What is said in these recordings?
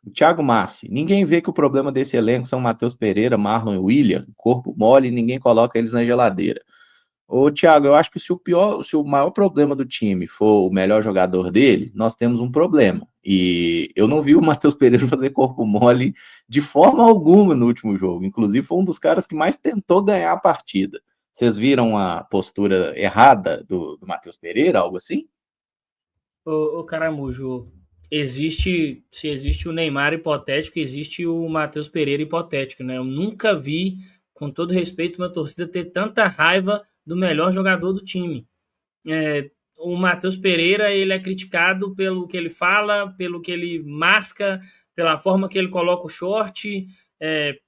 o Thiago Massi. Ninguém vê que o problema desse elenco são Matheus Pereira, Marlon e William, corpo mole, ninguém coloca eles na geladeira. Ô, Thiago, eu acho que se o maior problema do time for o melhor jogador dele, nós temos um problema. E eu não vi o Matheus Pereira fazer corpo mole de forma alguma no último jogo. Inclusive, foi um dos caras que mais tentou ganhar a partida. Vocês viram a postura errada do Matheus Pereira, algo assim? Ô Caramujo, se existe o Neymar hipotético, existe o Matheus Pereira hipotético, né? Eu nunca vi, com todo respeito, uma torcida ter tanta raiva do melhor jogador do time. O Matheus Pereira, ele é criticado pelo que ele fala, pelo que ele masca, pela forma que ele coloca o short,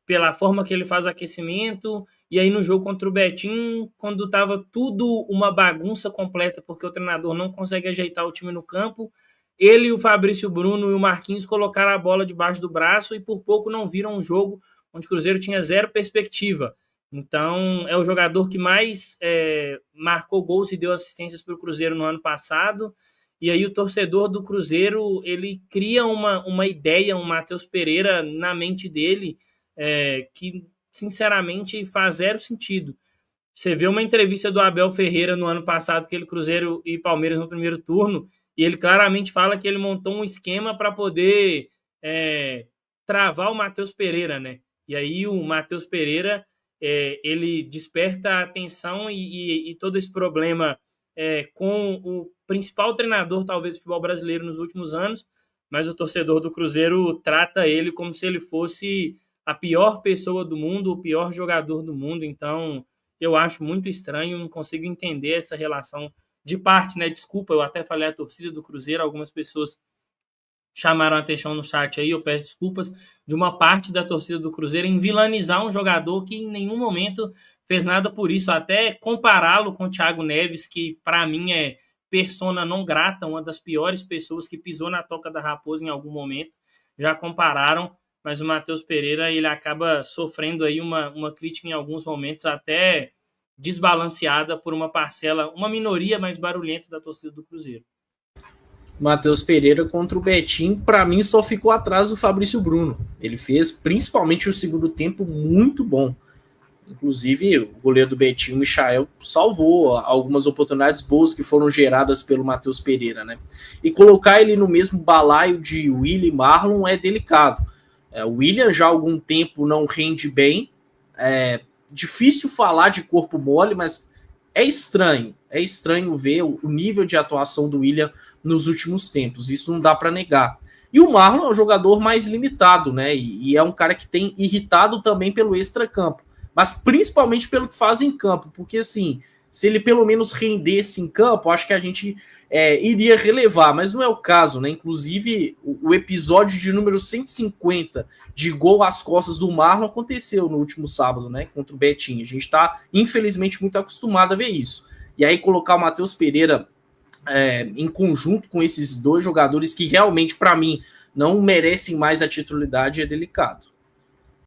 pela forma que ele faz aquecimento. E aí no jogo contra o Betim, quando estava tudo uma bagunça completa, porque o treinador não consegue ajeitar o time no campo, ele, o Fabrício Bruno e o Marquinhos colocaram a bola debaixo do braço e por pouco não viram um jogo onde o Cruzeiro tinha zero perspectiva. Então, é o jogador que mais marcou gols e deu assistências para o Cruzeiro no ano passado. E aí o torcedor do Cruzeiro, ele cria uma ideia, um Matheus Pereira na mente dele, que, sinceramente, faz zero sentido. Você vê uma entrevista do Abel Ferreira no ano passado, aquele Cruzeiro e Palmeiras no primeiro turno, e ele claramente fala que ele montou um esquema para poder travar o Matheus Pereira, né? E aí o Matheus Pereira ele desperta a atenção e todo esse problema com o principal treinador, talvez, do futebol brasileiro nos últimos anos, mas o torcedor do Cruzeiro trata ele como se ele fosse a pior pessoa do mundo, o pior jogador do mundo. Então, eu acho muito estranho, não consigo entender essa relação de parte, né? Desculpa, eu até falei a torcida do Cruzeiro, algumas pessoas chamaram a atenção no chat aí, eu peço desculpas, de uma parte da torcida do Cruzeiro em vilanizar um jogador que em nenhum momento fez nada por isso, até compará-lo com o Thiago Neves, que para mim é persona não grata, uma das piores pessoas que pisou na toca da raposa em algum momento, já compararam, mas o Matheus Pereira ele acaba sofrendo aí uma crítica em alguns momentos até desbalanceada por uma parcela, uma minoria mais barulhenta da torcida do Cruzeiro. Matheus Pereira contra o Betim, para mim só ficou atrás do Fabrício Bruno. Ele fez principalmente o segundo tempo muito bom. Inclusive, o goleiro do Betim, o Michael, salvou algumas oportunidades boas que foram geradas pelo Matheus Pereira, né? E colocar ele no mesmo balaio de William e Marlon é delicado. O William já há algum tempo não rende bem. É difícil falar de corpo mole, mas é estranho ver o nível de atuação do William nos últimos tempos, isso não dá para negar. E o Marlon é um jogador mais limitado, né? E é um cara que tem irritado também pelo extracampo, mas principalmente pelo que faz em campo, porque assim, se ele pelo menos rendesse em campo, acho que a gente iria relevar, mas não é o caso, né? Inclusive, o episódio de número 150 de gol às costas do Marlon aconteceu no último sábado, né? Contra o Betim. A gente está, infelizmente, muito acostumado a ver isso. E aí colocar o Matheus Pereira em conjunto com esses dois jogadores que realmente, para mim, não merecem mais a titularidade é delicado.